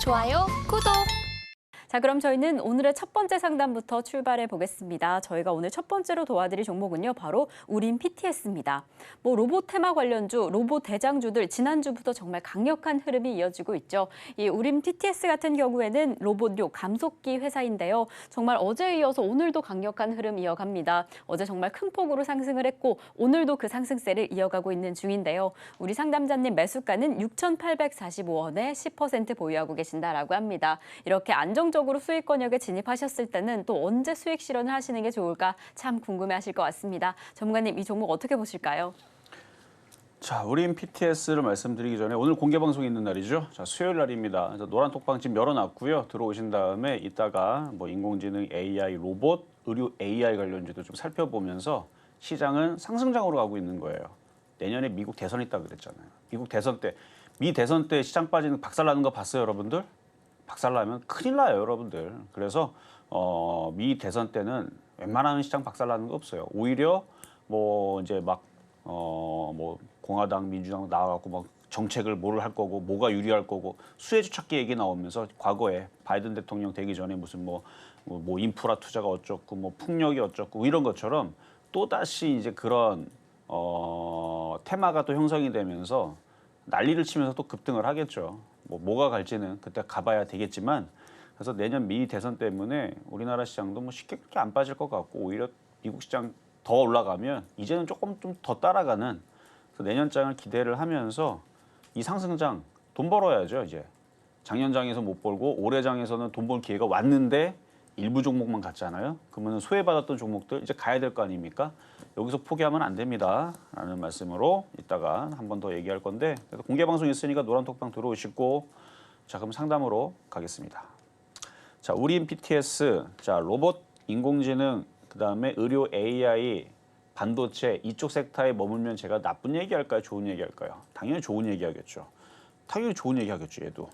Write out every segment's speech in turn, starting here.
좋아요, 구독! 자, 그럼 저희는 오늘의 첫 번째 상담부터 출발해 보겠습니다. 저희가 오늘 첫 번째로 도와드릴 종목은요, 바로 우림 PTS입니다. 로봇 테마 관련주, 로봇 대장주들 지난주부터 정말 강력한 흐름이 이어지고 있죠. 이 우림 PTS 같은 경우에는 로봇용 감속기 회사인데요. 정말 어제에 이어서 오늘도 강력한 흐름 이어갑니다. 어제 정말 큰 폭으로 상승을 했고 오늘도 그 상승세를 이어가고 있는 중인데요. 우리 상담자님 매수가는 6,845원에 10% 보유하고 계신다라고 합니다. 이렇게 안정적으로 수익권역에 진입하셨을 때는 또 언제 수익 실현을 하시는 게 좋을까 참 궁금해하실 것 같습니다. 전문가님, 이 종목 어떻게 보실까요? 자, 우림 PTS를 말씀드리기 전에 오늘 공개 방송이 있는 날이죠. 자, 수요일 날입니다. 그래서 노란 톡방 지금 열어놨고요. 들어오신 다음에 이따가 인공지능 AI, 로봇, 의료 AI 관련주도 좀 살펴보면서 시장은 상승장으로 가고 있는 거예요. 내년에 미국 대선 있다 그랬잖아요. 미국 대선 때, 미 대선 때 시장 빠지는 박살나는 거 봤어요, 여러분들? 박살나면 큰일 나요, 여러분들. 그래서 미 대선 때는 웬만하면 시장 박살나는 거 없어요. 오히려 이제 공화당, 민주당 나와갖고 막 정책을 뭐를 할 거고 뭐가 유리할 거고 수혜주 찾기 얘기 나오면서 과거에 바이든 대통령 되기 전에 무슨 인프라 투자가 어쩌고 풍력이 어쩌고 이런 것처럼 또 다시 이제 그런 테마가 또 형성이 되면서 난리를 치면서 또 급등을 하겠죠. 뭐가 갈지는 그때 가봐야 되겠지만, 그래서 내년 미 대선 때문에 우리나라 시장도 쉽게 그렇게 안 빠질 것 같고 오히려 미국 시장 더 올라가면 이제는 조금 좀 더 따라가는, 그래서 내년장을 기대를 하면서 이 상승장 돈 벌어야죠. 이제 작년장에서 못 벌고 올해장에서는 돈 벌 기회가 왔는데 일부 종목만 갔잖아요. 그러면 소외받았던 종목들 이제 가야 될 거 아닙니까? 여기서 포기하면 안 됩니다. 라는 말씀으로 이따가 한 번 더 얘기할 건데, 그래서 공개 방송 있으니까 노란 톡방 들어오시고, 자, 그럼 상담으로 가겠습니다. 자, 우림 PTS, 자, 로봇, 인공지능, 그다음에 의료 AI, 반도체 이쪽 섹터에 머물면 제가 나쁜 얘기할까요? 좋은 얘기할까요? 당연히 좋은 얘기하겠죠. 당연히 좋은 얘기하겠죠, 얘도.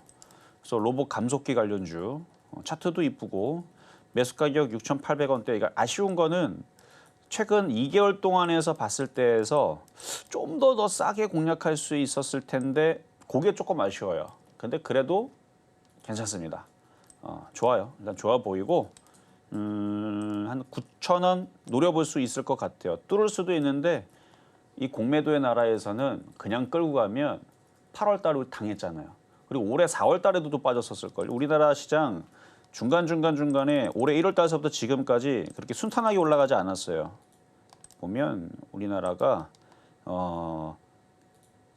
그래서 로봇 감속기 관련주, 차트도 이쁘고 매수 가격 6,800원대. 그러니까 아쉬운 거는 최근 2개월 동안에서 봤을 때에서 좀 더 싸게 공략할 수 있었을 텐데 그게 조금 아쉬워요. 근데 그래도 괜찮습니다. 좋아요. 일단 좋아 보이고 한 9,000원 노려볼 수 있을 것 같아요. 뚫을 수도 있는데 이 공매도의 나라에서는 그냥 끌고 가면 8월 달에 당했잖아요. 그리고 올해 4월 달에도 또 빠졌었을걸요. 우리나라 시장 중간에 올해 1월 달서부터 지금까지 그렇게 순탄하게 올라가지 않았어요. 보면 우리나라가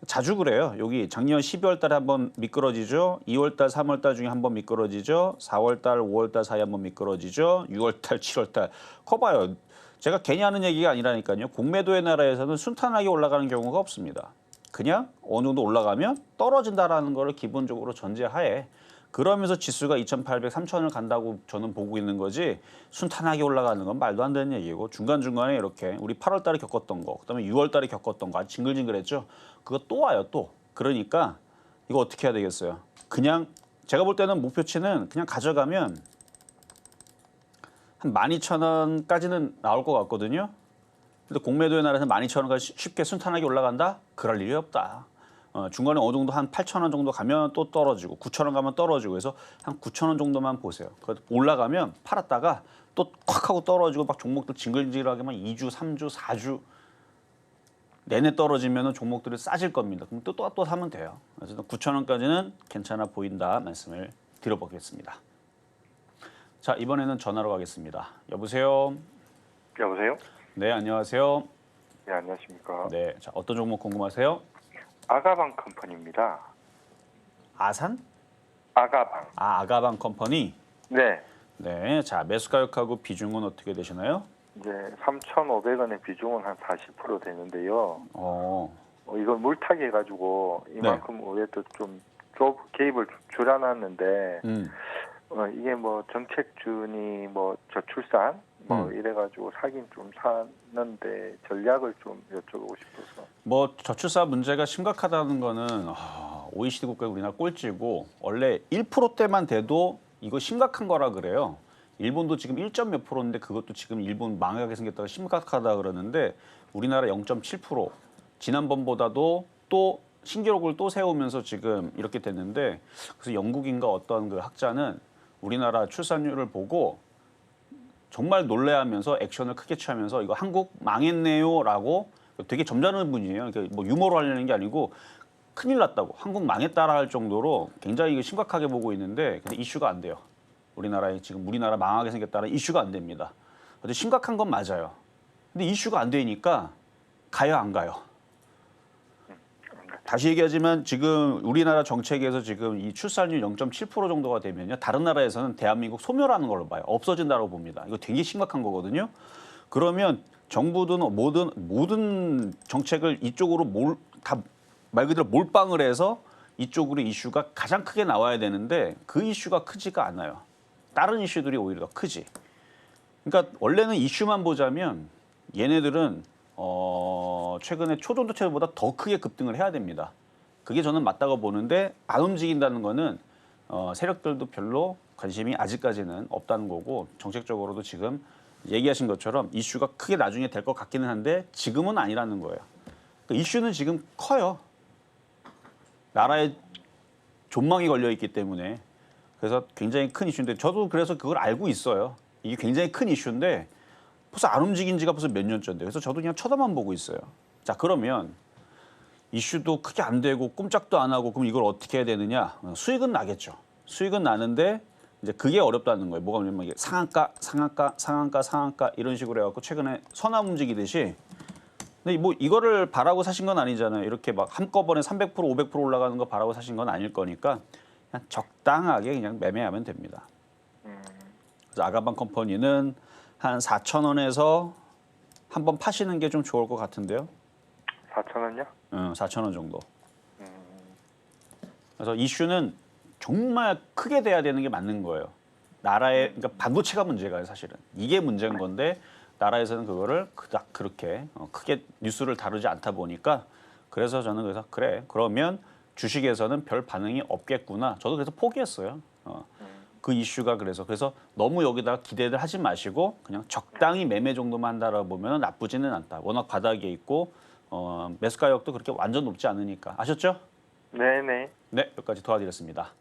자주 그래요. 여기 작년 12월 달에 한번 미끄러지죠. 2월 달, 3월 달 중에 한번 미끄러지죠. 4월 달, 5월 달 사이에 한번 미끄러지죠. 6월 달, 7월 달. 커봐요. 제가 괜히 하는 얘기가 아니라니까요. 공매도의 나라에서는 순탄하게 올라가는 경우가 없습니다. 그냥 어느 정도 올라가면 떨어진다라는 거를 기본적으로 전제하에, 그러면서 지수가 2,800, 3,000을 간다고 저는 보고 있는 거지, 순탄하게 올라가는 건 말도 안 되는 얘기고, 중간중간에 이렇게 우리 8월 달에 겪었던 거, 그다음에 6월 달에 겪었던 거 아주 징글징글했죠. 그거 또 와요, 또. 그러니까 이거 어떻게 해야 되겠어요? 그냥 제가 볼 때는 목표치는 그냥 가져가면 한 12,000원까지는 나올 것 같거든요. 근데 공매도의 나라에서 12,000원까지 쉽게 순탄하게 올라간다? 그럴 일이 없다. 중간에 어느 정도 한 8,000원 정도 가면 또 떨어지고 9,000원 가면 떨어지고 해서 한 9,000원 정도만 보세요. 올라가면 팔았다가 또 콱 하고 떨어지고 막 종목들 징글징글하게만 2주, 3주, 4주 내내 떨어지면 종목들이 싸질 겁니다. 그럼 또 사면 돼요. 그래서 9,000원까지는 괜찮아 보인다 말씀을 드려보겠습니다. 자, 이번에는 전화로 가겠습니다. 여보세요? 여보세요? 네, 안녕하세요. 네, 안녕하십니까. 네, 자, 어떤 종목 궁금하세요? 아가방 컴퍼니입니다. 아산? 아가방. 아가방 컴퍼니? 네. 네, 자, 매수 가격하고 비중은 어떻게 되시나요? 이제 3,500원의 비중은 한 40% 되는데요. 이걸 물타기 해가지고 이만큼 의외도 좀 개입을 줄여놨는데, 이게 정책준이 저출산 이래가지고 사긴 좀 사는데 전략을 좀 여쭤보고 싶어서. 저출산 문제가 심각하다는 거는 OECD 국가 우리나라 꼴찌고, 원래 1%대만 돼도 이거 심각한 거라 그래요. 일본도 지금 1점 몇 프로인데 그것도 지금 일본 망하게 생겼다가 심각하다 그러는데 우리나라 0.7%, 지난번보다도 또 신기록을 또 세우면서 지금 이렇게 됐는데 그래서 영국인가 어떤 그 학자는 우리나라 출산율을 보고 정말 놀래하면서 액션을 크게 취하면서 이거 한국 망했네요라고 되게 점잖은 분이에요. 그러니까 뭐 유머로 하려는 게 아니고 큰일 났다고 한국 망했다라 할 정도로 굉장히 심각하게 보고 있는데 근데 이슈가 안 돼요. 우리나라에 지금 우리나라 망하게 생겼다는 이슈가 안 됩니다. 근데 심각한 건 맞아요. 근데 이슈가 안 되니까 가요 안 가요? 다시 얘기하지만 지금 우리나라 정책에서 지금 이 출산율 0.7% 정도가 되면요. 다른 나라에서는 대한민국 소멸하는 걸로 봐요. 없어진다고 봅니다. 이거 되게 심각한 거거든요. 그러면 정부든 모든 정책을 이쪽으로 다 말 그대로 몰빵을 해서 이쪽으로 이슈가 가장 크게 나와야 되는데 그 이슈가 크지가 않아요. 다른 이슈들이 오히려 더 크지. 그러니까 원래는 이슈만 보자면 얘네들은 최근에 초전도체보다 더 크게 급등을 해야 됩니다. 그게 저는 맞다고 보는데 안 움직인다는 거는 세력들도 별로 관심이 아직까지는 없다는 거고 정책적으로도 지금 얘기하신 것처럼 이슈가 크게 나중에 될 것 같기는 한데 지금은 아니라는 거예요. 그러니까 이슈는 지금 커요. 나라에 존망이 걸려 있기 때문에 그래서 굉장히 큰 이슈인데 저도 그래서 그걸 알고 있어요. 이게 굉장히 큰 이슈인데 벌써 안 움직인 지가 벌써 몇 년째인데 그래서 저도 그냥 쳐다만 보고 있어요. 자 그러면 이슈도 크게 안 되고 꼼짝도 안 하고 그럼 이걸 어떻게 해야 되느냐? 수익은 나겠죠. 수익은 나는데 이제 그게 어렵다는 거예요. 뭐가 뭐냐면 이게 상한가 이런 식으로 해갖고 최근에 선암 움직이듯이 근데 뭐 이거를 바라고 사신 건 아니잖아요. 이렇게 막 한꺼번에 300% 500% 올라가는 거 바라고 사신 건 아닐 거니까 그냥 적당하게 그냥 매매하면 됩니다. 그래서 아가방 컴퍼니는 한 4,000원에서 한번 파시는 게 좀 좋을 것 같은데요. 4,000원요? 응, 4,000원 정도. 그래서 이슈는 정말 크게 돼야 되는 게 맞는 거예요. 나라의 그러니까 반도체가 문제가요, 사실은. 이게 문제인 건데 나라에서는 그거를 그닥 그렇게 크게 뉴스를 다루지 않다 보니까 그래서 저는 그래서 그래 그러면 주식에서는 별 반응이 없겠구나. 저도 그래서 포기했어요. 그 이슈가 그래서 너무 여기다가 기대를 하지 마시고 그냥 적당히 매매 정도만 한다라고 보면 나쁘지는 않다. 워낙 바닥에 있고 매수 가격도 그렇게 완전 높지 않으니까 아셨죠? 네네. 네, 여기까지 도와드렸습니다.